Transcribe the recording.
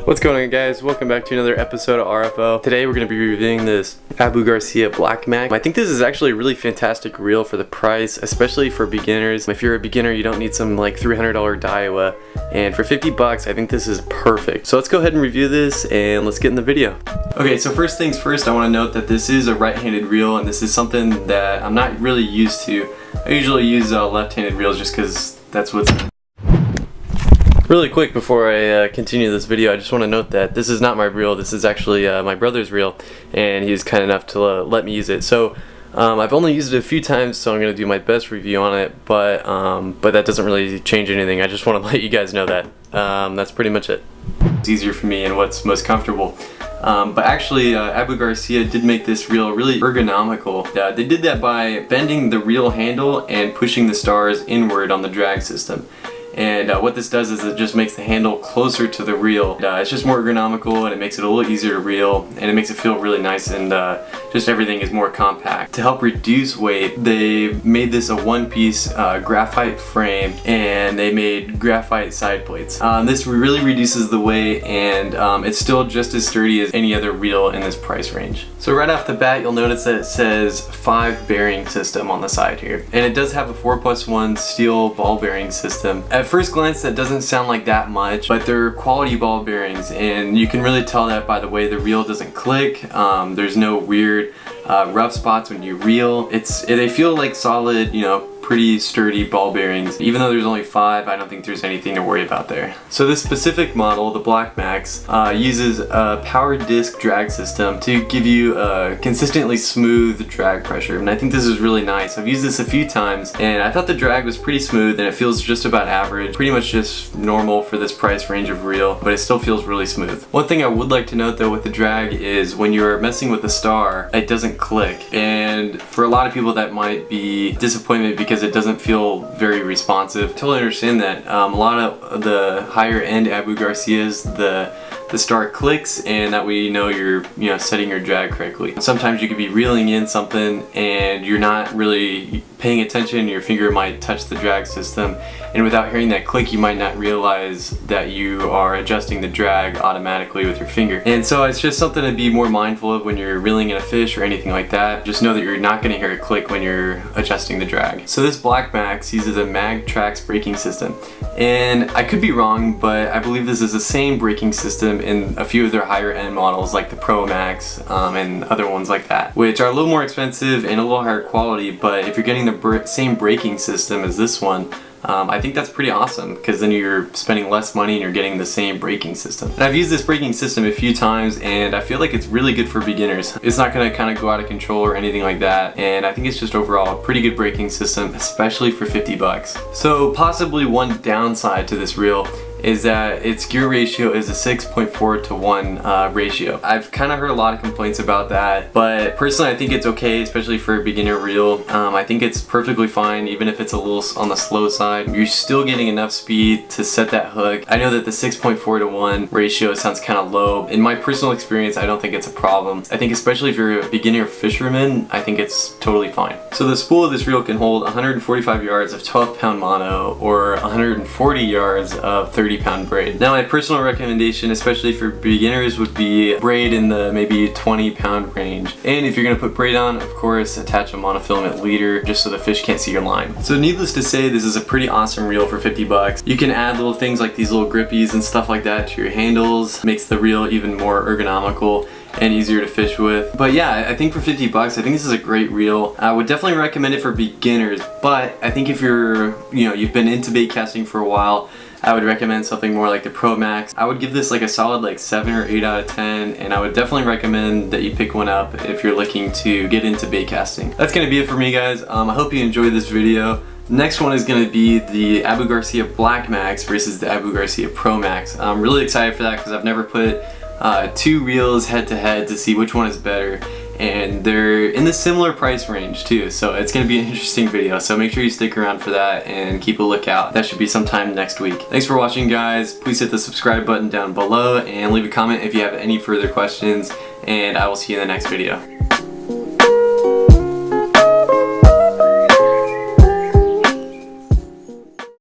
What's going on, guys? Welcome back to another episode of RFO. Today we're going to be reviewing this Abu Garcia Black Max. I think this is actually a really fantastic reel for the price, especially for beginners. If you're a beginner, you don't need some like $300 Daiwa, and for 50 bucks, I think this is perfect. So let's go ahead and review this and let's get in the video. Okay, so first things first, I want to note that this is a right-handed reel, and this is something that I'm not really used to. I usually use left-handed reels just because that's what's... Really quick before I continue this video, I just want to note that this is not my reel. This is actually my brother's reel, and he was kind enough to let me use it. So I've only used it a few times, so I'm going to do my best review on it, but that doesn't really change anything. I just want to let you guys know that. That's pretty much it. It's easier for me and what's most comfortable. But actually, Abu Garcia did make this reel really ergonomical. They did that by bending the reel handle and pushing the stars inward on the drag system. And what this does is it just makes the handle closer to the reel. It's just more ergonomical, and it makes it a little easier to reel, and it makes it feel really nice, and just everything is more compact. To help reduce weight, they made this a one-piece graphite frame, and they made graphite side plates. This really reduces the weight, and it's still just as sturdy as any other reel in this price range. So right off the bat, you'll notice that it says 5 bearing system on the side here, and it does have a 4+1 steel ball bearing system. At first glance, that doesn't sound like that much, but they're quality ball bearings, and you can really tell that by the way the reel doesn't click. There's no weird rough spots when you reel. They feel like solid, you know, pretty sturdy ball bearings. Even though there's only 5, I don't think there's anything to worry about there. So this specific model, the Black Max, uses a power disc drag system to give you a consistently smooth drag pressure, and I think this is really nice. I've used this a few times, and I thought the drag was pretty smooth, and it feels just about average, pretty much just normal for this price range of reel, but it still feels really smooth. One thing I would like to note though with the drag is when you're messing with the star, it doesn't click, and for a lot of people that might be disappointment because it doesn't feel very responsive. Totally understand that. A lot of the higher end Abu Garcias, the star clicks, and that way you know you're setting your drag correctly. Sometimes you could be reeling in something and you're not really paying attention, your finger might touch the drag system, and without hearing that click you might not realize that you are adjusting the drag automatically with your finger. And so it's just something to be more mindful of when you're reeling in a fish or anything like that. Just know that you're not going to hear a click when you're adjusting the drag. So this Black Max uses a Magtrax braking system, and I could be wrong, but I believe this is the same braking system in a few of their higher end models like the Pro Max and other ones like that, which are a little more expensive and a little higher quality. But if you're getting the same braking system as this one, I think that's pretty awesome, because then you're spending less money and you're getting the same braking system. And I've used this braking system a few times, and I feel like it's really good for beginners. It's not going to kind of go out of control or anything like that, and I think it's just overall a pretty good braking system, especially for 50 bucks. So possibly one downside to this reel is that its gear ratio is a 6.4 to 1 ratio. I've kind of heard a lot of complaints about that, but personally I think it's okay, especially for a beginner reel. I think it's perfectly fine, even if it's a little on the slow side. You're still getting enough speed to set that hook. I know that the 6.4 to 1 ratio sounds kind of low. In my personal experience, I don't think it's a problem. I think especially if you're a beginner fisherman, I think it's totally fine. So the spool of this reel can hold 145 yards of 12-pound mono or 140 yards of 30-pound braid. Now my personal recommendation, especially for beginners, would be braid in the maybe 20-pound range. And if you're going to put braid on, of course, attach a monofilament leader just so the fish can't see your line. So needless to say, this is a pretty awesome reel for 50 bucks. You can add little things like these little grippies and stuff like that to your handles. Makes the reel even more ergonomical and easier to fish with. But yeah, I think for 50 bucks, I think this is a great reel. I would definitely recommend it for beginners, but I think if you've been into bait casting for a while, I would recommend something more like the Pro Max. I would give this like a solid like 7 or 8 out of 10, and I would definitely recommend that you pick one up if you're looking to get into bait casting. That's gonna be it for me, guys. I hope you enjoyed this video. Next one is going to be the Abu Garcia Black Max versus the Abu Garcia Pro Max. I'm really excited for that because I've never put 2 reels head to head to see which one is better, and they're in the similar price range too, so it's going to be an interesting video. So make sure you stick around for that and keep a lookout. That should be sometime next week. Thanks for watching, guys. Please hit the subscribe button down below and leave a comment if you have any further questions, and I will see you in the next video.